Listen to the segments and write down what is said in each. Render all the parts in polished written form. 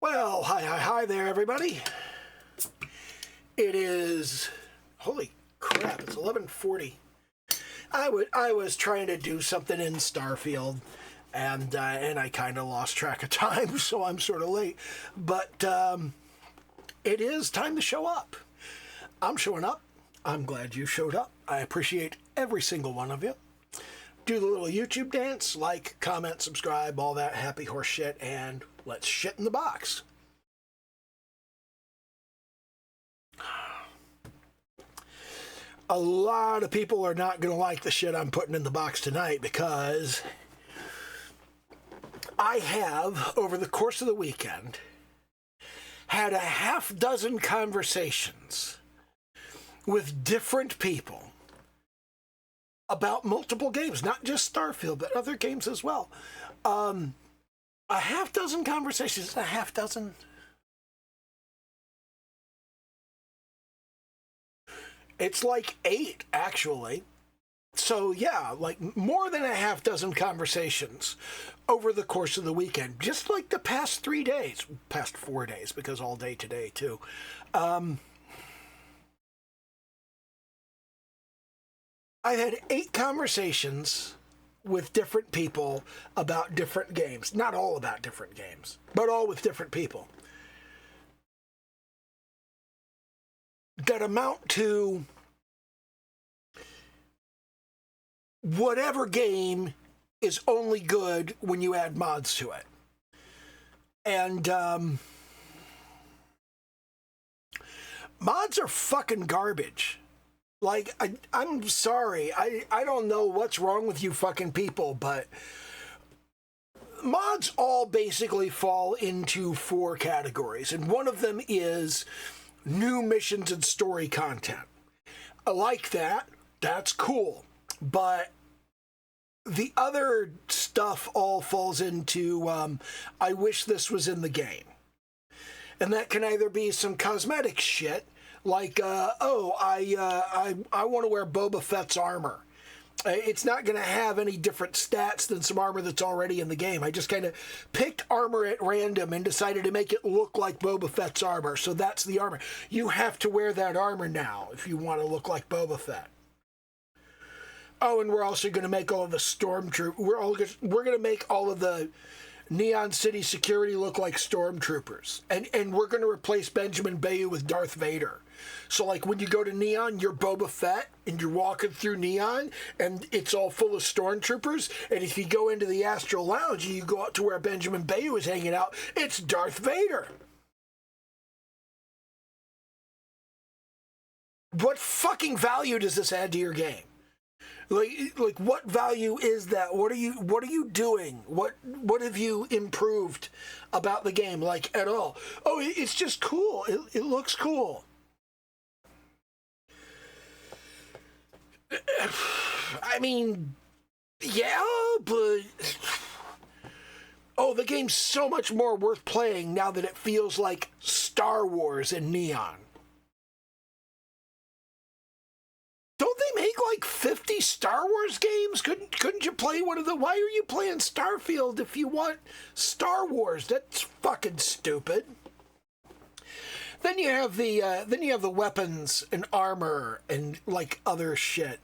Well, hi there, everybody. It is, holy crap, it's 11:40. I was trying to do something in Starfield, and I kind of lost track of time, so I'm sort of late. But it is time to show up. I'm showing up. I'm glad you showed up. I appreciate every single one of you. Do the little YouTube dance, like, comment, subscribe, all that happy horse shit, and let's shit in the box. A lot of people are not going to like the shit I'm putting in the box tonight because I have, over the course of the weekend, had a half dozen conversations with different people about multiple games, not just Starfield, but other games as well. A half dozen conversations, a half dozen. It's like 8, actually. So, yeah, like more than a half dozen conversations over the course of the weekend, just like the past 3 days, past 4 days, because all day today, too. I've had 8 conversations with different people about different games. Not all about different games, but all with different people. That amount to whatever game is only good when you add mods to it. And mods are fucking garbage. Like, I'm sorry. I don't know what's wrong with you fucking people, but mods all basically fall into 4 categories. And one of them is new missions and story content. I like that. That's cool. But the other stuff all falls into, I wish this was in the game. And that can either be some cosmetic shit, like, I want to wear Boba Fett's armor. It's not going to have any different stats than some armor that's already in the game. I just kind of picked armor at random and decided to make it look like Boba Fett's armor. So that's the armor. You have to wear that armor now if you want to look like Boba Fett. Oh, and we're also going to make all of the stormtroopers. We're going to make all of the Neon City security look like stormtroopers, and we're going to replace Benjamin Bayou with Darth Vader. So, like, when you go to Neon, you're Boba Fett, and you're walking through Neon, and it's all full of stormtroopers. And if you go into the Astral Lounge and you go out to where Benjamin Bayou is hanging out, it's Darth Vader. What fucking value does this add to your game? Like, what value is that? What are you doing? What have you improved about the game, like, at all? Oh, it's just cool. It looks cool. I mean, yeah, but oh, the game's so much more worth playing now that it feels like Star Wars in Neon. Don't they make like 50 Star Wars games? Couldn't you play one of the? Why are you playing Starfield if you want Star Wars? That's fucking stupid. Then you have the weapons and armor and like other shit.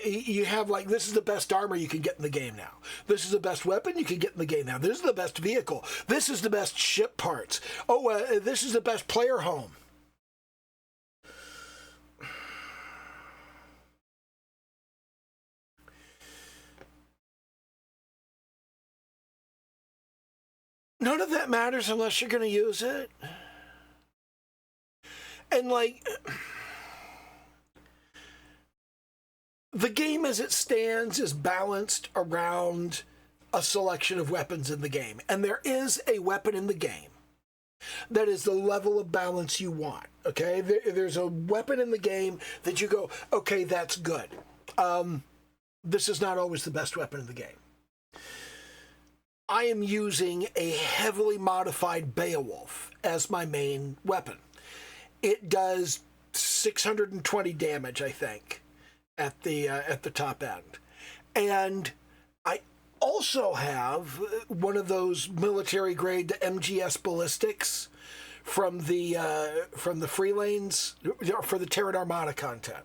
You have like, this is the best armor you can get in the game now. This is the best weapon you can get in the game now. This is the best vehicle. This is the best ship parts. Oh, this is the best player home. None of that matters unless you're going to use it. And, like, the game as it stands is balanced around a selection of weapons in the game. And there is a weapon in the game that is the level of balance you want, okay? There's a weapon in the game that you go, okay, that's good. This is not always the best weapon in the game. I am using a heavily modified Beowulf as my main weapon. It does 620 damage, I think, at the top end, and also have one of those military grade MGS ballistics from the free lanes for the Terran Armada content.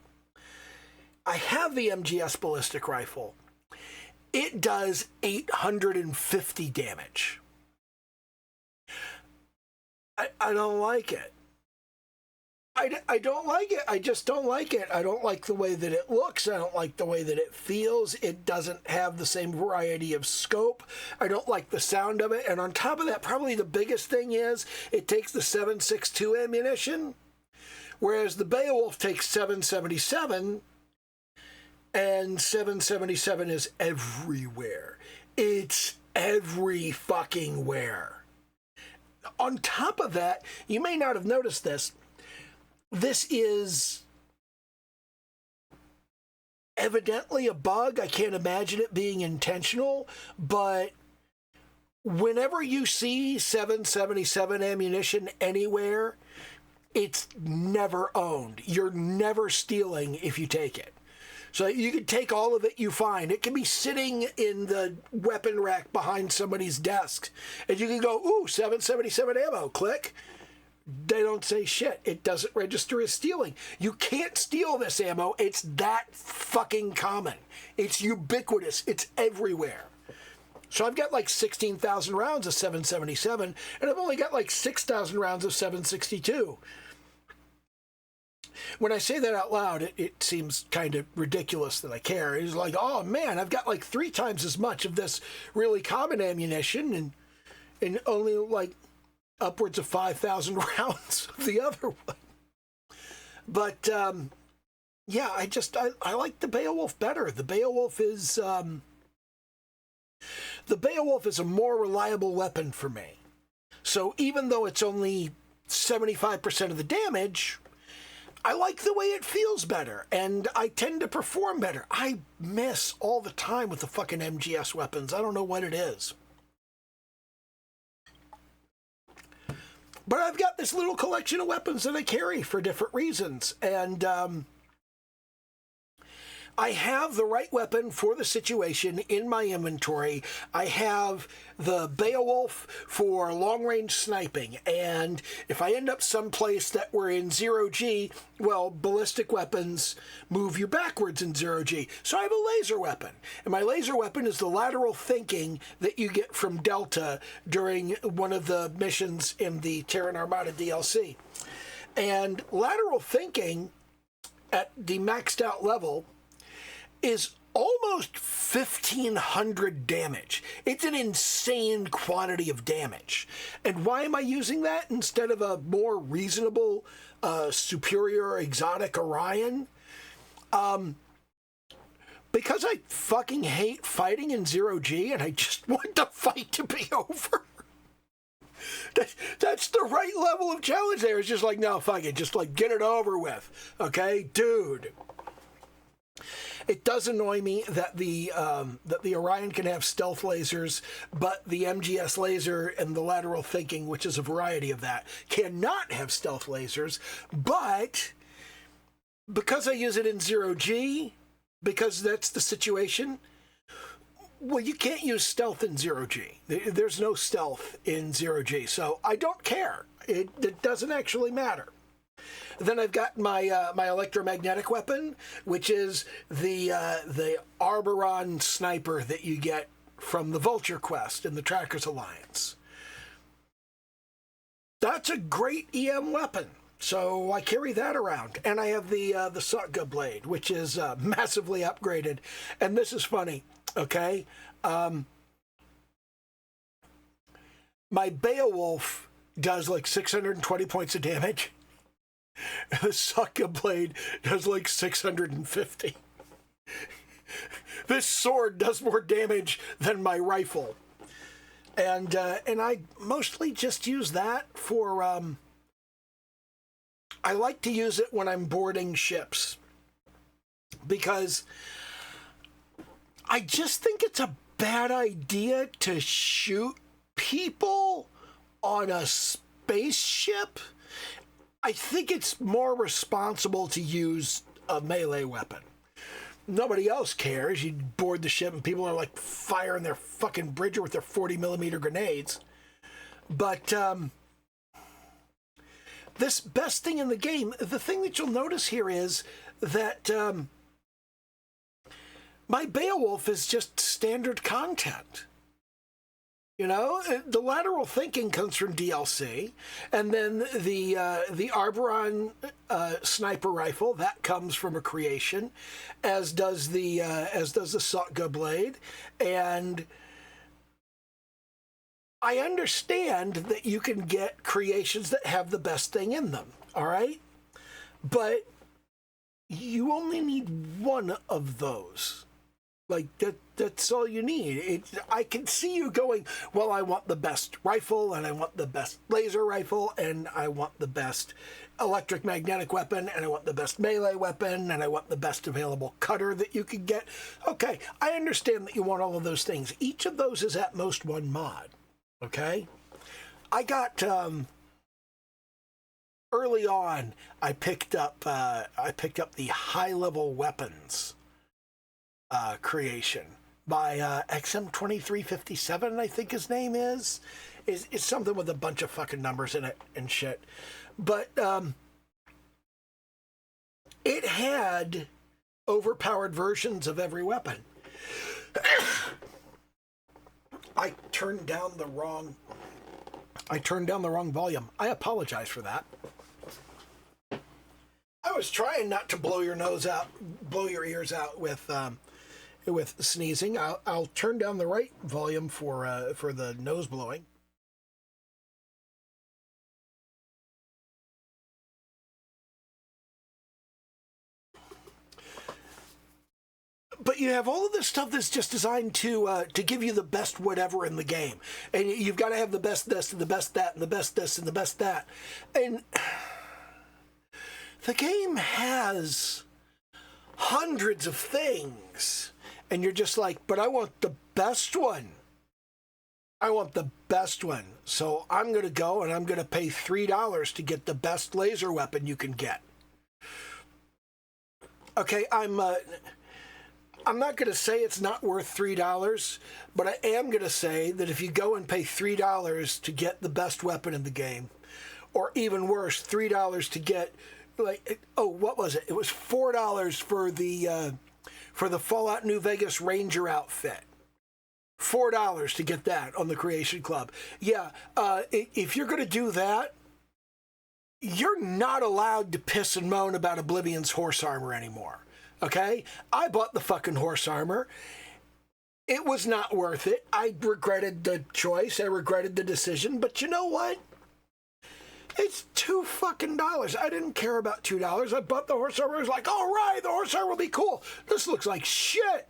I have the MGS ballistic rifle. It does 850 damage. I don't like it. I don't like it. I just don't like it. I don't like the way that it looks. I don't like the way that it feels. It doesn't have the same variety of scope. I don't like the sound of it. And on top of that, probably the biggest thing is it takes the 7.62 ammunition, whereas the Beowulf takes 7.77, and 7.77 is everywhere. It's every fucking where. On top of that, you may not have noticed this. This is evidently a bug. I can't imagine it being intentional, but whenever you see 7.77 ammunition anywhere, it's never owned. You're never stealing if you take it. So you can take all of it you find. It can be sitting in the weapon rack behind somebody's desk, and you can go, ooh, 7.77 ammo, click. They don't say shit. It doesn't register as stealing. You can't steal this ammo. It's that fucking common. It's ubiquitous. It's everywhere. So I've got like 16,000 rounds of 7.77, and I've only got like 6,000 rounds of 7.62. When I say that out loud, it seems kind of ridiculous that I care. It's like, oh man, I've got like 3 times as much of this really common ammunition and only like upwards of 5,000 rounds of the other one. But yeah, I like the Beowulf better. The Beowulf is a more reliable weapon for me. So even though it's only 75% of the damage, I like the way it feels better, and I tend to perform better. I miss all the time with the fucking MGS weapons. I don't know what it is. But I've got this little collection of weapons that I carry for different reasons, and I have the right weapon for the situation in my inventory. I have the Beowulf for long-range sniping, and if I end up someplace that we're in 0G, well, ballistic weapons move you backwards in 0G. So I have a laser weapon, and my laser weapon is the lateral thinking that you get from Delta during one of the missions in the Terran Armada DLC. And lateral thinking at the maxed out level is almost 1,500 damage. It's an insane quantity of damage. And why am I using that instead of a more reasonable, superior exotic Orion? Because I fucking hate fighting in 0G and I just want the fight to be over. That's the right level of challenge there. It's just like, no, fuck it. Just like get it over with. Okay, dude. It does annoy me that the Orion can have stealth lasers, but the MGS laser and the lateral thinking, which is a variety of that, cannot have stealth lasers. But because I use it in 0G, because that's the situation, well, you can't use stealth in 0G. There's no stealth in 0G, so I don't care. It doesn't actually matter. Then I've got my my electromagnetic weapon, which is the Arboron sniper that you get from the Vulture quest in the Trackers Alliance. That's a great EM weapon, so I carry that around. And I have the Sutka blade, which is massively upgraded. And this is funny, okay? My Beowulf does like 620 points of damage. The Sutka blade does like 650. This sword does more damage than my rifle. And I mostly just use that for, I like to use it when I'm boarding ships. Because I just think it's a bad idea to shoot people on a spaceship. I think it's more responsible to use a melee weapon. nobody else cares. You board the ship and people are like firing their fucking Bridger with their 40 millimeter grenades. But this best thing in the game, the thing that you'll notice here is that my Beowulf is just standard content. You know, the lateral thinking comes from DLC, and then the Arboron sniper rifle that comes from a creation, as does the Sotga blade, and I understand that you can get creations that have the best thing in them. All right, but you only need one of those. Like, that's all you need. I can see you going, well, I want the best rifle, and I want the best laser rifle, and I want the best electric magnetic weapon, and I want the best melee weapon, and I want the best available cutter that you could get. Okay, I understand that you want all of those things. Each of those is at most one mod, okay? I got, early on, I picked up the high-level weapons creation by XM2357, I think his name is. It's something with a bunch of fucking numbers in it and shit. But it had overpowered versions of every weapon. I turned down the wrong volume. I apologize for that. I was trying not to blow your ears out with sneezing. I'll turn down the right volume for the nose blowing. But you have all of this stuff that's just designed to give you the best whatever in the game, and you've got to have the best this and the best that and the best this and the best that, and the game has hundreds of things. And you're just like, but I want the best one. I want the best one. So I'm going to go and I'm going to pay $3 to get the best laser weapon you can get. Okay, I'm not going to say it's not worth $3, but I am going to say that if you go and pay $3 to get the best weapon in the game, or even worse, $3 to get, like, oh, what was it? It was $4 for the Fallout New Vegas Ranger outfit. $4 to get that on the Creation Club. Yeah, if you're going to do that, you're not allowed to piss and moan about Oblivion's horse armor anymore. Okay? I bought the fucking horse armor. It was not worth it. I regretted the choice. I regretted the decision. But you know what? It's $2 fucking. I didn't care about $2. I bought the horse armor. I was like, all right, the horse armor will be cool. This looks like shit.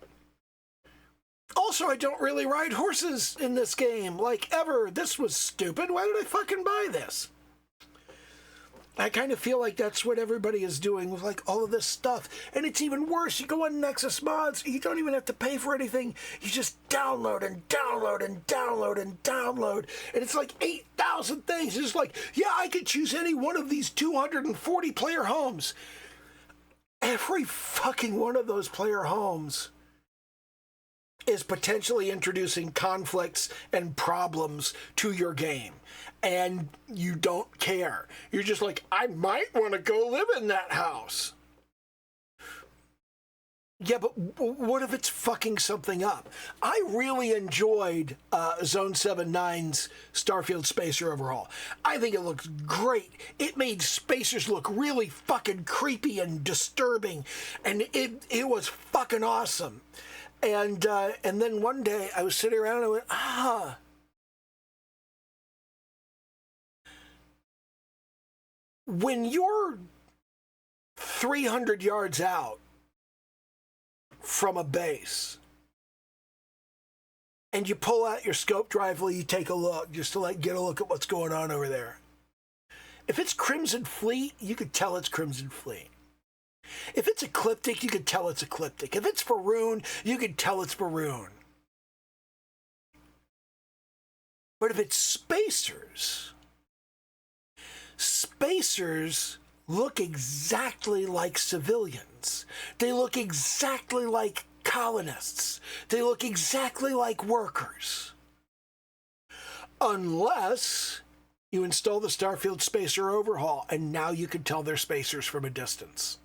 Also, I don't really ride horses in this game, like, ever. This was stupid. Why did I fucking buy this? I kind of feel like that's what everybody is doing with, like, all of this stuff. And it's even worse. You go on Nexus Mods, you don't even have to pay for anything. You just download and download and download and download. And it's like 8,000 things. It's like, yeah, I could choose any one of these 240 player homes. Every fucking one of those player homes is potentially introducing conflicts and problems to your game. And you don't care. You're just like, I might want to go live in that house. Yeah, but what if it's fucking something up? I really enjoyed Zone 7-9's Starfield Spacer overhaul. I think it looks great. It made Spacers look really fucking creepy and disturbing. And it was fucking awesome. And then one day I was sitting around and I went, when you're 300 yards out from a base and you pull out your scoped rifle, you take a look just to like get a look at what's going on over there. If it's Crimson Fleet, you could tell it's Crimson Fleet. If it's Ecliptic, you could tell it's Ecliptic. If it's Faroon, you could tell it's Faroon. But if it's Spacers look exactly like civilians. They look exactly like colonists. They look exactly like workers. Unless you install the Starfield Spacer Overhaul, and now you can tell they're spacers from a distance.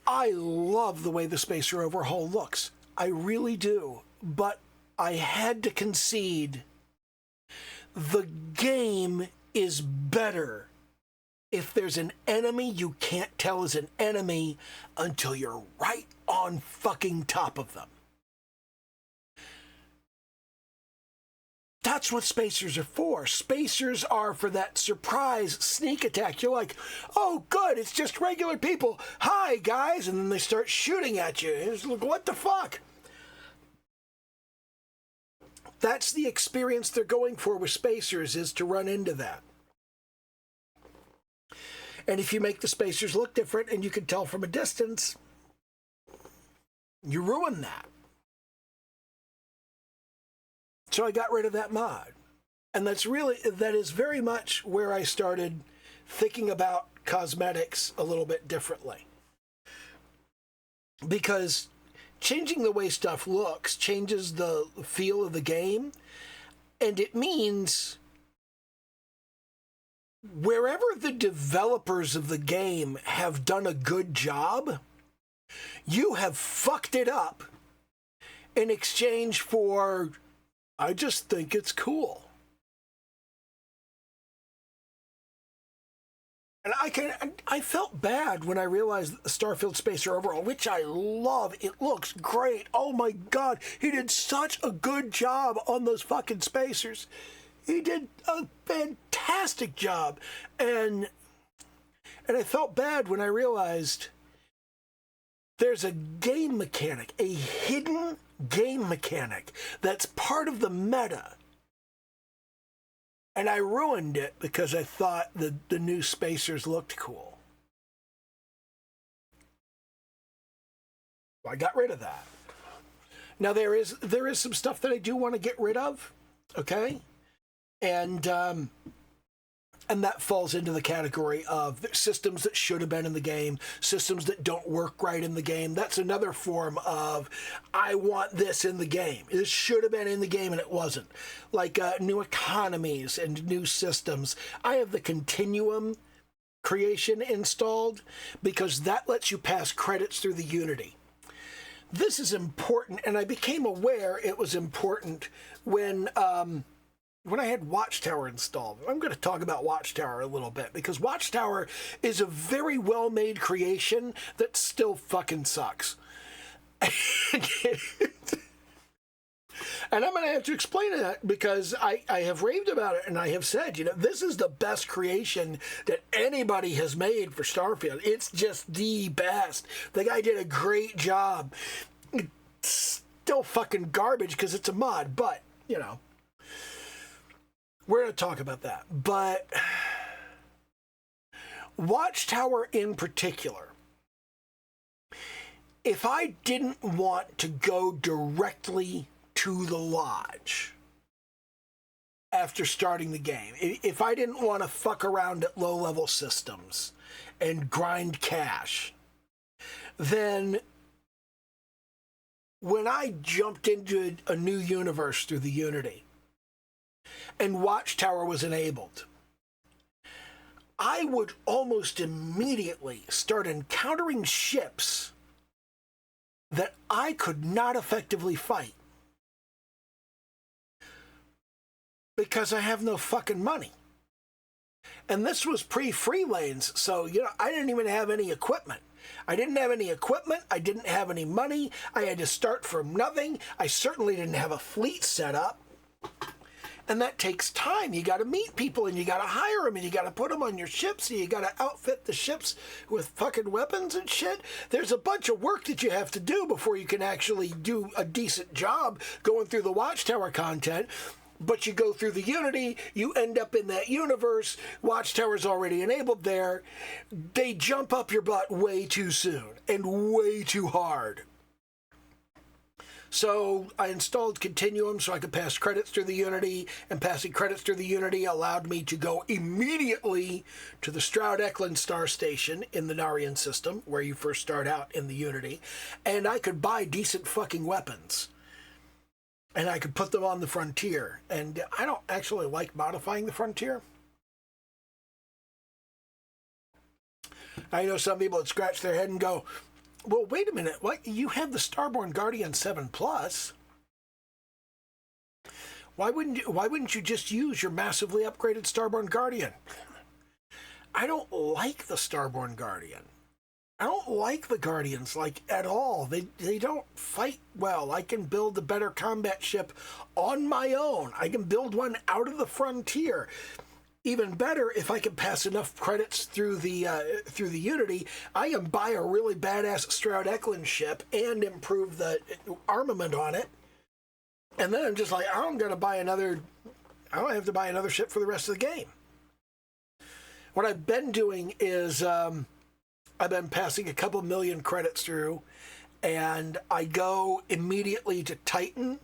I love the way the Spacer Overhaul looks. I really do. But I had to concede the game is better if there's an enemy you can't tell is an enemy until you're right on fucking top of them. That's what spacers are for. Spacers are for that surprise sneak attack. You're like, oh, good, it's just regular people. Hi, guys. And then they start shooting at you. It's like, what the fuck? That's the experience they're going for with spacers, is to run into that. And if you make the spacers look different and you can tell from a distance, you ruin that. So I got rid of that mod. And that is very much where I started thinking about cosmetics a little bit differently. Because changing the way stuff looks changes the feel of the game. And it means wherever the developers of the game have done a good job, you have fucked it up in exchange for, I just think it's cool. And I felt bad when I realized that the Starfield Spacer Overhaul, which I love, it looks great. Oh my God, he did such a good job on those fucking spacers. He did a fantastic job. And I felt bad when I realized there's a game mechanic, a hidden game mechanic that's part of the meta. And I ruined it because I thought the new spacers looked cool. I got rid of that. Now there is some stuff that I do want to get rid of, okay? And that falls into the category of systems that should have been in the game, systems that don't work right in the game. That's another form of, I want this in the game. This should have been in the game and it wasn't. Like new economies and new systems. I have the Continuum creation installed because that lets you pass credits through the Unity. This is important, and I became aware it was important when I had Watchtower installed. I'm going to talk about Watchtower a little bit because Watchtower is a very well-made creation that still fucking sucks. And I'm going to have to explain that because I have raved about it and I have said, this is the best creation that anybody has made for Starfield. It's just the best. The guy did a great job. It's still fucking garbage because it's a mod, but, we're going to talk about that. But Watchtower in particular, if I didn't want to go directly to the lodge after starting the game, if I didn't want to fuck around at low-level systems and grind cash, then when I jumped into a new universe through the Unity, and Watchtower was enabled, I would almost immediately start encountering ships that I could not effectively fight because I have no fucking money. And this was pre-free lanes, so, I didn't even have any equipment. I didn't have any equipment. I didn't have any money. I had to start from nothing. I certainly didn't have a fleet set up. And that takes time. You got to meet people and you got to hire them and you got to put them on your ships and you got to outfit the ships with fucking weapons and shit. There's a bunch of work that you have to do before you can actually do a decent job going through the Watchtower content. But you go through the Unity, you end up in that universe, Watchtower's already enabled there. They jump up your butt way too soon and way too hard. So I installed Continuum so I could pass credits through the Unity, and passing credits through the Unity allowed me to go immediately to the Stroud-Eklund Star Station in the Narian system, where you first start out in the Unity, and I could buy decent fucking weapons. And I could put them on the Frontier. And I don't actually like modifying the Frontier. I know some people would scratch their head and go, well, wait a minute, what? You have the Starborn Guardian 7 Plus. Why wouldn't you just use your massively upgraded Starborn Guardian? I don't like the Starborn Guardian. I don't like the Guardians, like, at all. They don't fight well. I can build a better combat ship on my own. I can build one out of the Frontier. Even better, if I can pass enough credits through the Unity, I can buy a really badass Stroud-Eklund ship and improve the armament on it. And then I'm just like, I don't have to buy another ship for the rest of the game. What I've been doing is I've been passing a couple million credits through, and I go immediately to Titan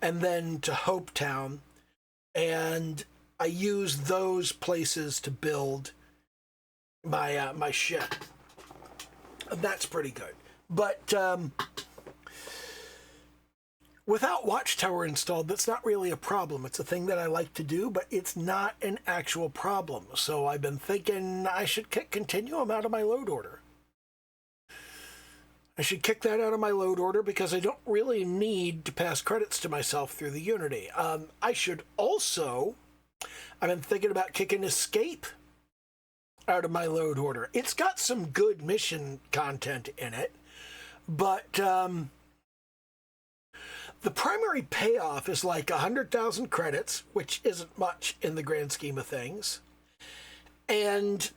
and then to Hopetown, and I use those places to build my my ship. And that's pretty good. But without Watchtower installed, that's not really a problem. It's a thing that I like to do, but it's not an actual problem. So I've been thinking I should kick Continuum out of my load order. I should kick that out of my load order because I don't really need to pass credits to myself through the Unity. I should also... I've been thinking about kicking Escape out of my load order. It's got some good mission content in it, but the primary payoff is like 100,000 credits, which isn't much in the grand scheme of things, and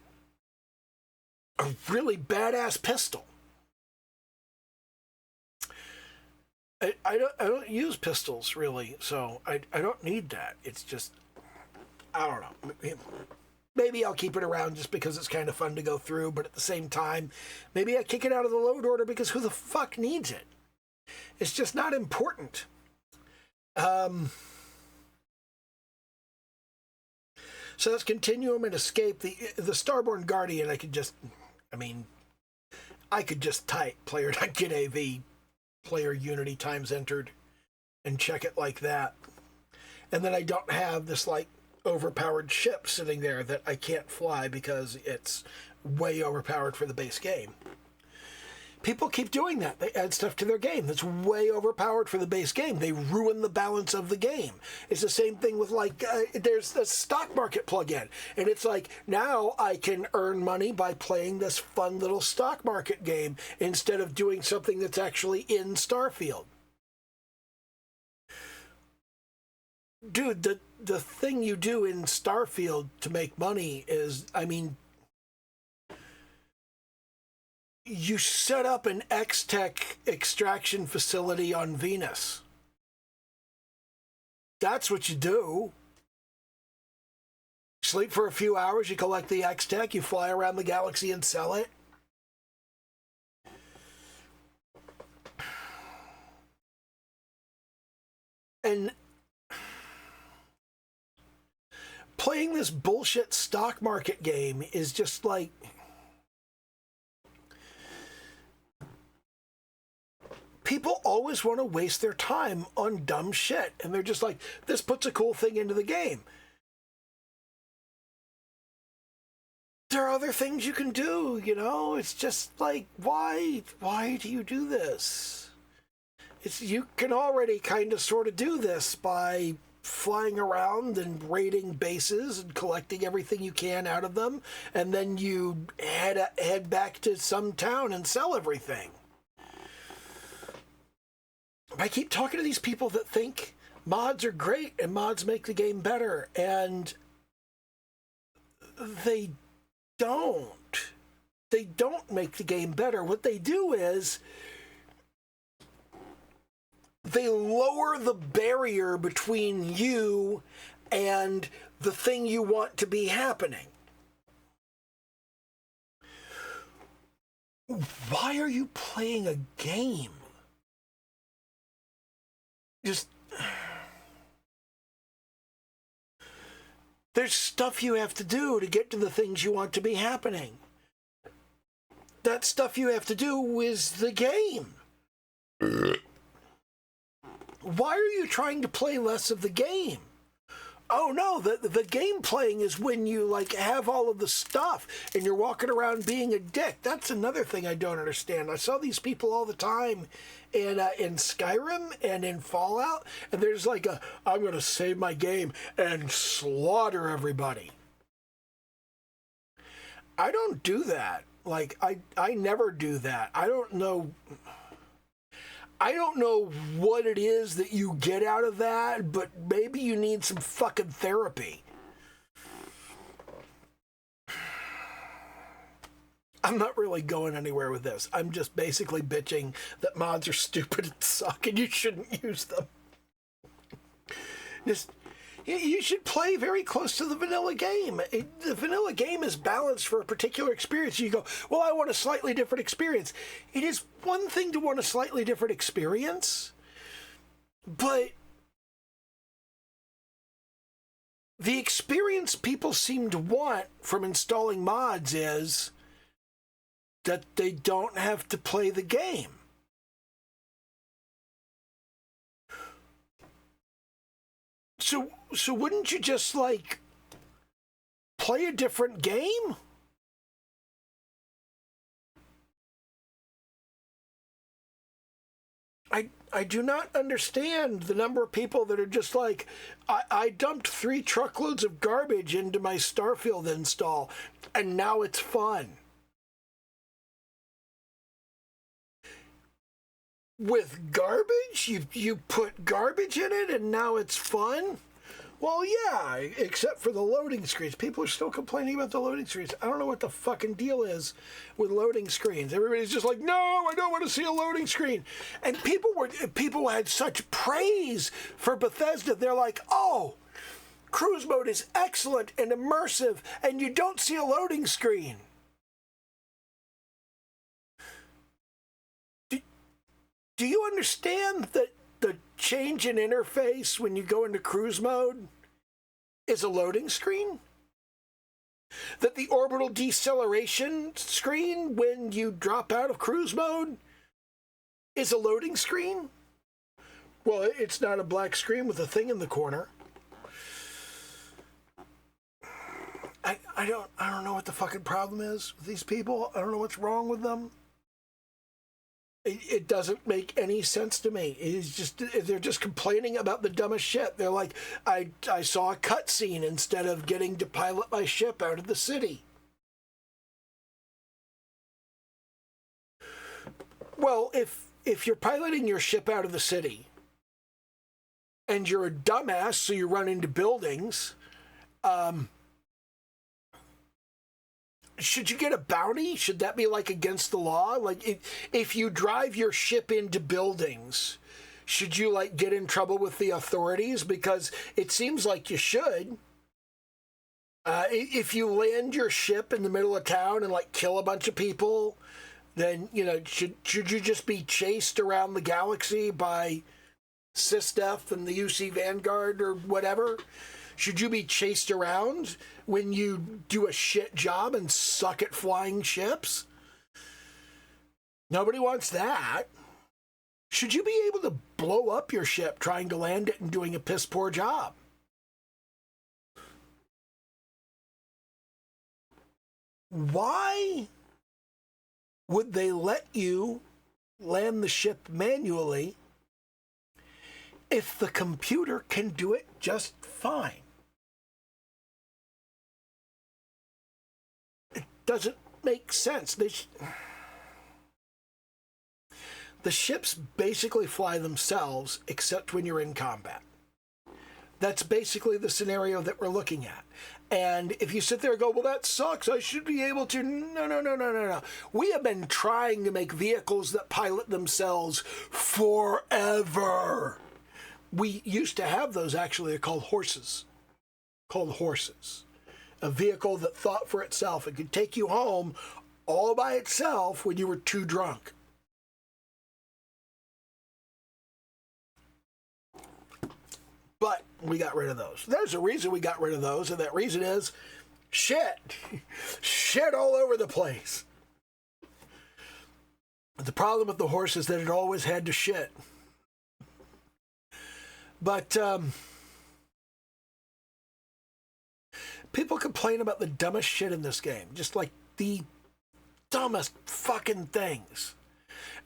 a really badass pistol. I don't use pistols, really, so I don't need that. It's just... I don't know. Maybe I'll keep it around just because it's kind of fun to go through, but at the same time, maybe I kick it out of the load order because who the fuck needs it? It's just not important. So that's Continuum and Escape. The Starborn Guardian, I could just type player.getav, player Unity times entered, and check it like that. And then I don't have this, like, overpowered ship sitting there that I can't fly because it's way overpowered for the base game. People keep doing that. They add stuff to their game that's way overpowered for the base game. They ruin the balance of the game. It's the same thing with, like, there's a stock market plugin, and it's like, now I can earn money by playing this fun little stock market game instead of doing something that's actually in Starfield. Dude, the thing you do in Starfield to make money is, you set up an X-Tech extraction facility on Venus. That's what you do. Sleep for a few hours, you collect the X-Tech, you fly around the galaxy and sell it. And playing this bullshit stock market game is just like... People always want to waste their time on dumb shit, and they're just like, this puts a cool thing into the game. There are other things you can do, you know? It's just like, why do you do this? You can already kind of sort of do this by flying around and raiding bases and collecting everything you can out of them, and then you head back to some town and sell everything. I keep talking to these people that think mods are great and mods make the game better, and they don't. They don't make the game better. What they do is they lower the barrier between you and the thing you want to be happening. Why are you playing a game? just there's stuff you have to do to get to the things you want to be happening. That stuff you have to do is the game. Why are you trying to play less of the game? Oh no, the game playing is when you like have all of the stuff and you're walking around being a dick. That's another thing I don't understand. I saw these people all the time in Skyrim and in Fallout, and there's like I'm going to save my game and slaughter everybody. I don't do that. Like I never do that. I don't know what it is that you get out of that, but maybe you need some fucking therapy. I'm not really going anywhere with this. I'm just basically bitching that mods are stupid and suck and you shouldn't use them. You should play very close to the vanilla game. The vanilla game is balanced for a particular experience. You go, well, I want a slightly different experience. It is one thing to want a slightly different experience, but the experience people seem to want from installing mods is that they don't have to play the game. So wouldn't you just, like, play a different game? I do not understand the number of people that are just like, I dumped 3 truckloads of garbage into my Starfield install, and now it's fun. With garbage? You put garbage in it and now it's fun? Well, yeah, except for the loading screens. People are still complaining about the loading screens. I don't know what the fucking deal is with loading screens. Everybody's just like, no, I don't want to see a loading screen. And people had such praise for Bethesda. They're like, oh, cruise mode is excellent and immersive, and you don't see a loading screen. Do you understand that the change in interface when you go into cruise mode is a loading screen? That the orbital deceleration screen when you drop out of cruise mode is a loading screen? Well, it's not a black screen with a thing in the corner. I don't know what the fucking problem is with these people. I don't know what's wrong with them. It doesn't make any sense to me. It's just, they're just complaining about the dumbest shit. They're like, I saw a cutscene instead of getting to pilot my ship out of the city. Well, if you're piloting your ship out of the city and you're a dumbass, so you run into buildings, should you get a bounty? Should that be like against the law? Like if you drive your ship into buildings, should you like get in trouble with the authorities? Because it seems like you should. If you land your ship in the middle of town and like kill a bunch of people, then, you know, should you just be chased around the galaxy by SysDef and the UC Vanguard or whatever? Should you be chased around when you do a shit job and suck at flying ships? Nobody wants that. Should you be able to blow up your ship trying to land it and doing a piss poor job? Why would they let you land the ship manually if the computer can do it just fine? It doesn't make sense. The ships basically fly themselves except when you're in combat. That's basically the scenario that we're looking at. And if you sit there and go, well, that sucks, I should be able to. No. We have been trying to make vehicles that pilot themselves forever. We used to have those, actually. They're called horses. A vehicle that thought for itself. It could take you home all by itself when you were too drunk. But we got rid of those. There's a reason we got rid of those, and that reason is shit. Shit all over the place. The problem with the horse is that it always had to shit. But people complain about the dumbest shit in this game. Just like the dumbest fucking things.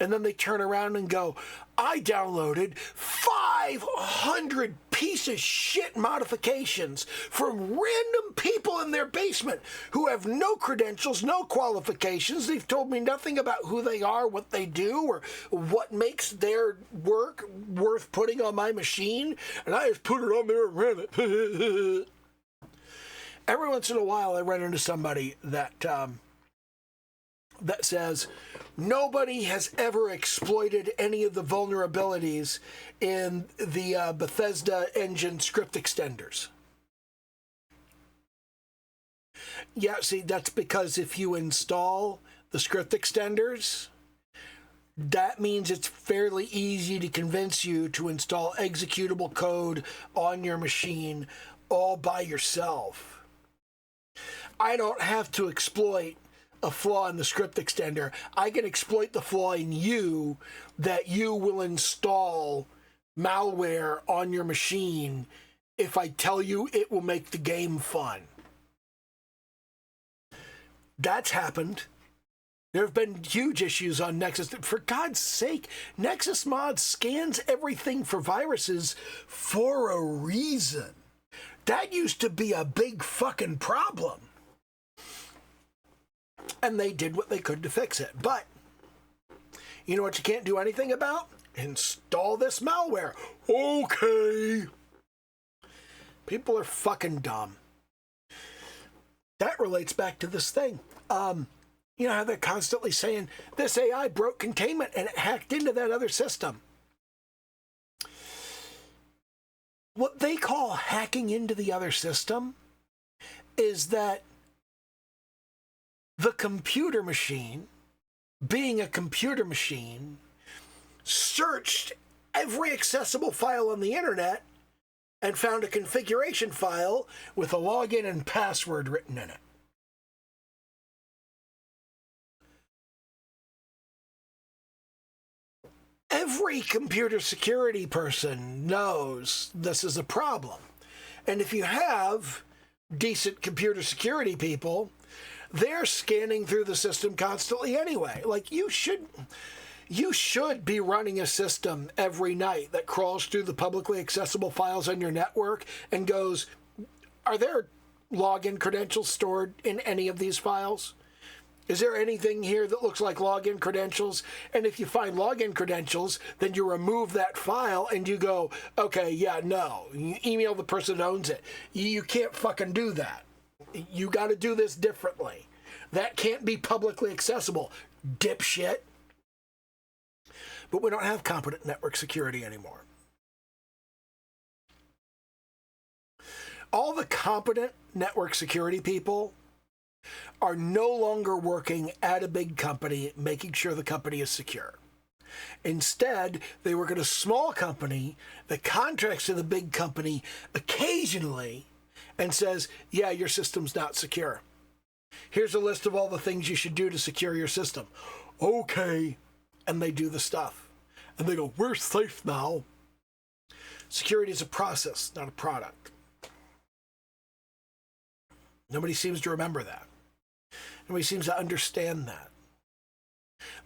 And then they turn around and go, I downloaded 500 piece of shit modifications from random people in their basement who have no credentials, no qualifications. They've told me nothing about who they are, what they do, or what makes their work worth putting on my machine. And I just put it on there and ran it. Every once in a while, I run into somebody that says, nobody has ever exploited any of the vulnerabilities in the Bethesda engine script extenders. Yeah, see, that's because if you install the script extenders, that means it's fairly easy to convince you to install executable code on your machine all by yourself. I don't have to exploit a flaw in the script extender. I can exploit the flaw in you that you will install malware on your machine if I tell you it will make the game fun. That's happened. There have been huge issues on Nexus. For God's sake, Nexus Mod scans everything for viruses for a reason. That used to be a big fucking problem. And they did what they could to fix it. But you know what you can't do anything about? Install this malware. Okay. People are fucking dumb. That relates back to this thing. You know how they're constantly saying, this AI broke containment and it hacked into that other system. What they call hacking into the other system is that the computer machine, being a computer machine, searched every accessible file on the internet and found a configuration file with a login and password written in it. Every computer security person knows this is a problem. And if you have decent computer security people, they're scanning through the system constantly anyway. Like, you should be running a system every night that crawls through the publicly accessible files on your network and goes, are there login credentials stored in any of these files? Is there anything here that looks like login credentials? And if you find login credentials, then you remove that file and you go, okay, yeah, no. You email the person that owns it. You can't fucking do that. You got to do this differently. That can't be publicly accessible, dipshit. But we don't have competent network security anymore. All the competent network security people are no longer working at a big company making sure the company is secure. Instead, they work at a small company that contracts to the big company occasionally and says, yeah, your system's not secure. Here's a list of all the things you should do to secure your system. Okay. And they do the stuff. And they go, we're safe now. Security is a process, not a product. Nobody seems to remember that. Nobody seems to understand that.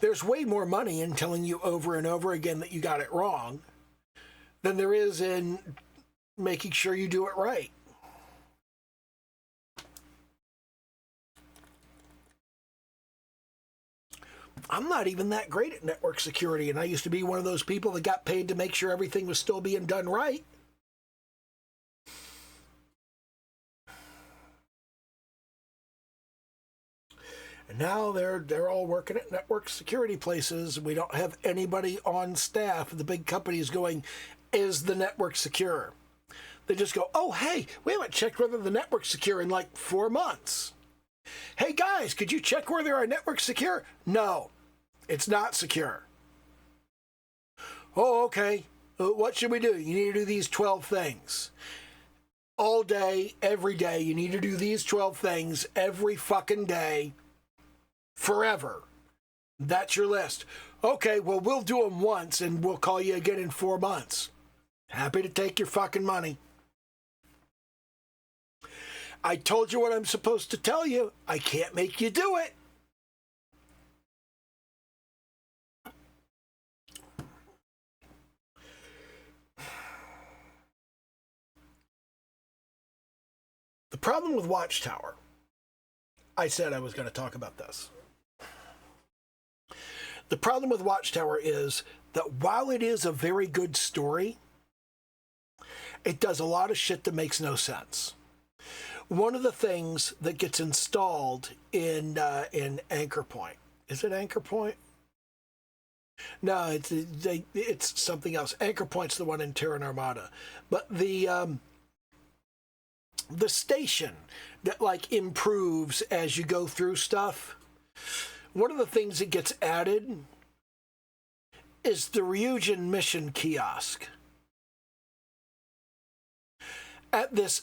There's way more money in telling you over and over again that you got it wrong than there is in making sure you do it right. I'm not even that great at network security, and I used to be one of those people that got paid to make sure everything was still being done right. And now they're all working at network security places. We don't have anybody on staff. The big company is going, is the network secure? They just go, oh, hey, we haven't checked whether the network's secure in like 4 months. Hey, guys, could you check whether our network's secure? No, it's not secure. Oh, okay. What should we do? You need to do these 12 things. All day, every day, you need to do these 12 things every fucking day, forever. That's your list. Okay, well, we'll do them once and we'll call you again in 4 months. Happy to take your fucking money. I told you what I'm supposed to tell you. I can't make you do it. The problem with Watchtower, I said I was going to talk about this. The problem with Watchtower is that while it is a very good story, it does a lot of shit that makes no sense. One of the things that gets installed in Anchor Point, is it Anchor Point? No, it's something else. Anchor Point's the one in Terra Armada, but the station that like improves as you go through stuff. One of the things that gets added is the Ryujin mission kiosk at this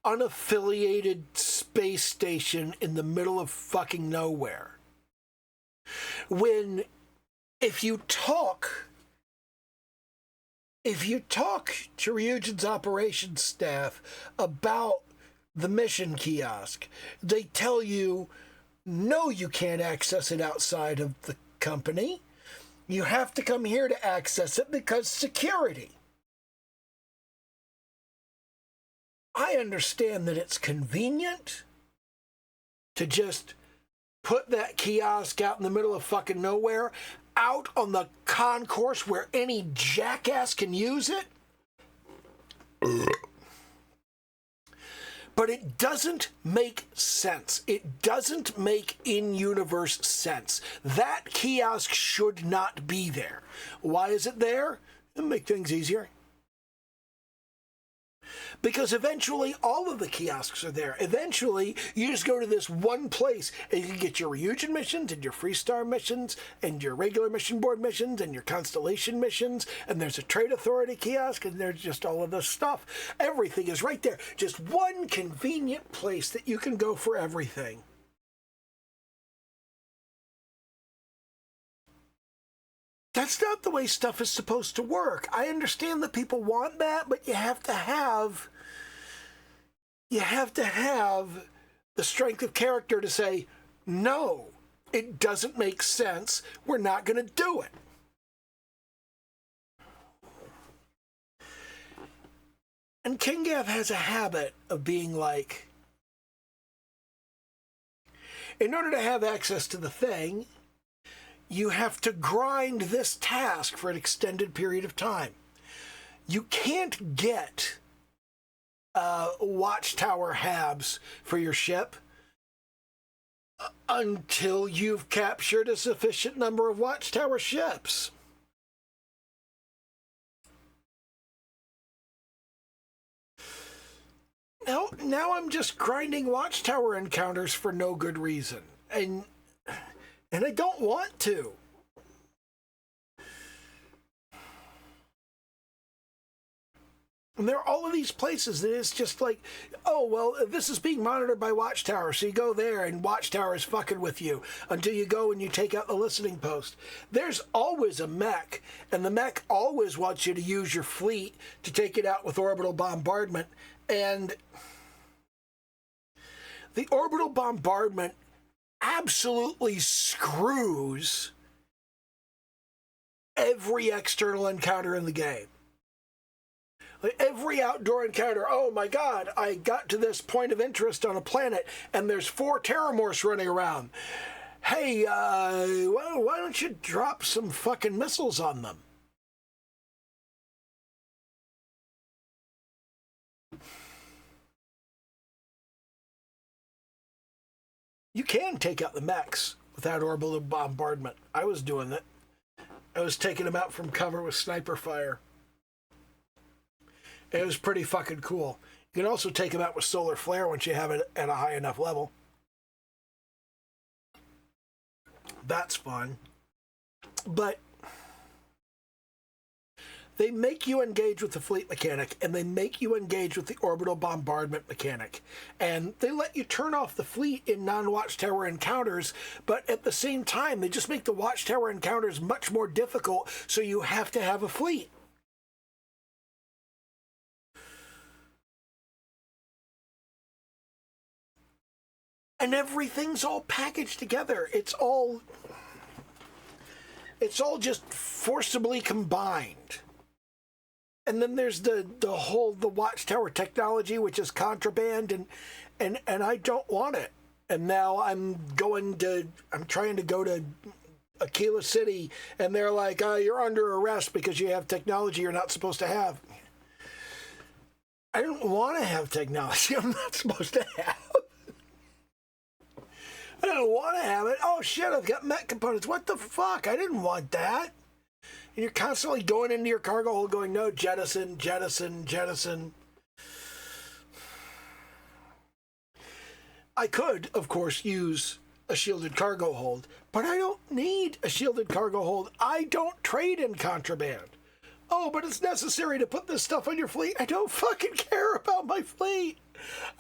unaffiliated space station in the middle of fucking nowhere. If you talk to Ryujin's operations staff about the mission kiosk, they tell you, no, you can't access it outside of the company. You have to come here to access it because security. I understand that it's convenient to just put that kiosk out in the middle of fucking nowhere, out on the concourse where any jackass can use it. But it doesn't make sense. It doesn't make in-universe sense. That kiosk should not be there. Why is it there? It'll make things easier. Because eventually all of the kiosks are there. Eventually you just go to this one place and you can get your Ryujin missions and your Freestar missions and your regular mission board missions and your Constellation missions, and there's a Trade Authority kiosk, and there's just all of this stuff. Everything is right there. Just one convenient place that you can go for everything. That's not the way stuff is supposed to work. I understand that people want that, but you have to have the strength of character to say, no, it doesn't make sense. We're not going to do it. And Kingav has a habit of being like, in order to have access to the thing, you have to grind this task for an extended period of time. You can't get Watchtower habs for your ship until you've captured a sufficient number of Watchtower ships. Now I'm just grinding Watchtower encounters for no good reason. And I don't want to. And there are all of these places that it's just like, oh, well, this is being monitored by Watchtower. So you go there and Watchtower is fucking with you until you go and you take out the listening post. There's always a mech, and the mech always wants you to use your fleet to take it out with orbital bombardment. And the orbital bombardment absolutely screws every external encounter in the game. Like every outdoor encounter, oh my god, I got to this point of interest on a planet and there's 4 Terramorphs running around. Hey, why don't you drop some fucking missiles on them? You can take out the mechs without orbital bombardment. I was doing that. I was taking them out from cover with sniper fire. It was pretty fucking cool. You can also take them out with solar flare once you have it at a high enough level. That's fun. But They make you engage with the fleet mechanic, and they make you engage with the orbital bombardment mechanic. And they let you turn off the fleet in non-watchtower encounters, but at the same time, they just make the watchtower encounters much more difficult, so you have to have a fleet. And everything's all packaged together. It's all just forcibly combined. And then there's the watchtower technology, which is contraband, and I don't want it. And now I'm trying to go to Aquila City, and they're like, you're under arrest because you have technology you're not supposed to have. I don't want to have technology I'm not supposed to have. I don't want to have it. Oh shit, I've got mech components. What the fuck? I didn't want that. And you're constantly going into your cargo hold going, no, jettison, jettison, jettison. I could, of course, use a shielded cargo hold, but I don't need a shielded cargo hold. I don't trade in contraband. Oh, but it's necessary to put this stuff on your fleet. I don't fucking care about my fleet.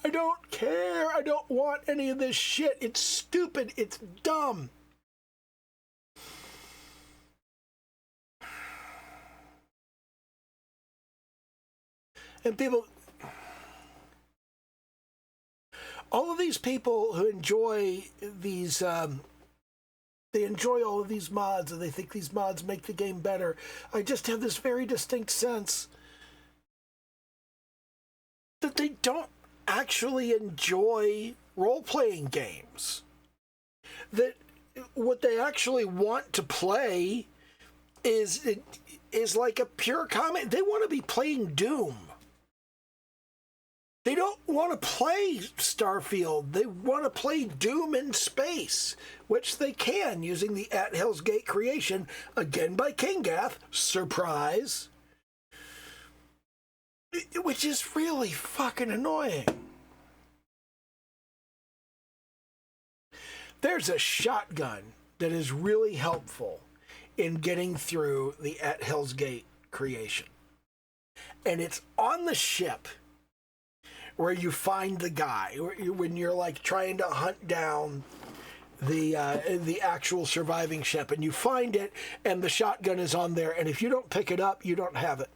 I don't care. I don't want any of this shit. It's stupid. It's dumb. And people, all of these people who enjoy these, they enjoy all of these mods, and they think these mods make the game better. I just have this very distinct sense that they don't actually enjoy role-playing games. That what they actually want to play is like a pure comment. They want to be playing Doom. They don't want to play Starfield. They want to play Doom in space, which they can using the At Hell's Gate creation, again by Kingath. Surprise. Which is really fucking annoying. There's a shotgun that is really helpful in getting through the At Hell's Gate creation. And it's on the ship where you find the guy, when you're like trying to hunt down the actual surviving ship, and you find it, and the shotgun is on there, and if you don't pick it up, you don't have it.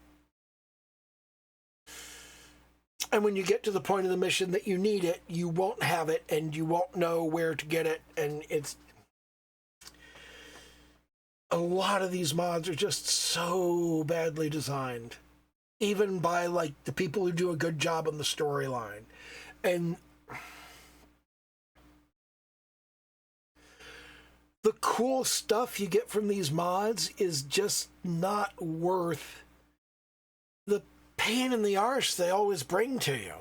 And when you get to the point of the mission that you need it, you won't have it, and you won't know where to get it, and it's... A lot of these mods are just so badly designed. Even by, like, the people who do a good job on the storyline. And the cool stuff you get from these mods is just not worth the pain in the arse they always bring to you.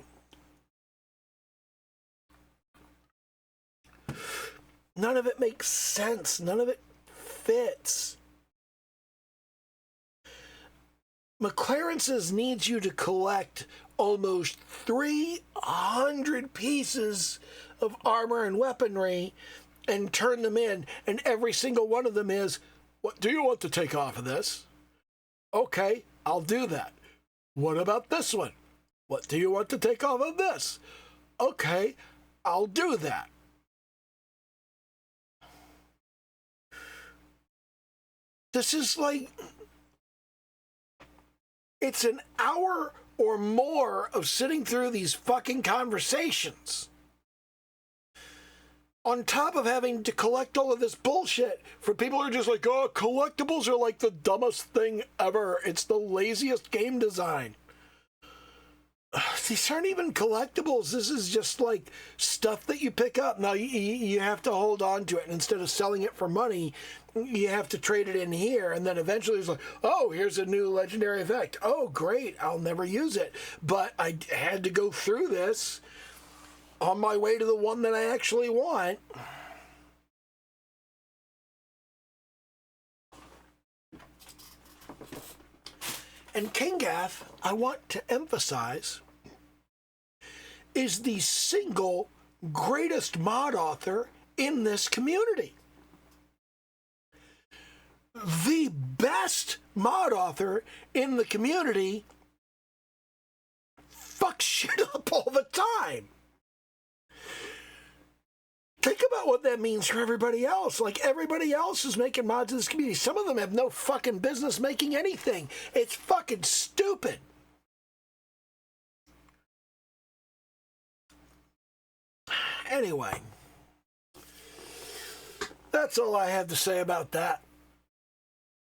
None of it makes sense. None of it fits. McLarence's needs you to collect almost 300 pieces of armor and weaponry and turn them in, and every single one of them is, what do you want to take off of this? Okay, I'll do that. What about this one? What do you want to take off of this? Okay, I'll do that. This is like... It's an hour or more of sitting through these fucking conversations. On top of having to collect all of this bullshit for people who are just like, oh, collectibles are like the dumbest thing ever. It's the laziest game design. These aren't even collectibles. This is just like stuff that you pick up. Now, you have to hold on to it. And instead of selling it for money, you have to trade it in here. And then eventually it's like, oh, here's a new legendary effect. Oh, great. I'll never use it. But I had to go through this on my way to the one that I actually want. And Kingath, I want to emphasize, is the single greatest mod author in this community. the best mod author in the community fucks shit up all the time. Think about what that means for everybody else. Like, everybody else is making mods in this community. Some of them have no fucking business making anything. It's fucking stupid. Anyway, that's all I have to say about that.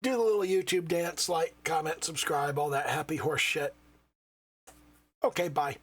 Do the little YouTube dance, like, comment, subscribe, all that happy horse shit. Okay, bye.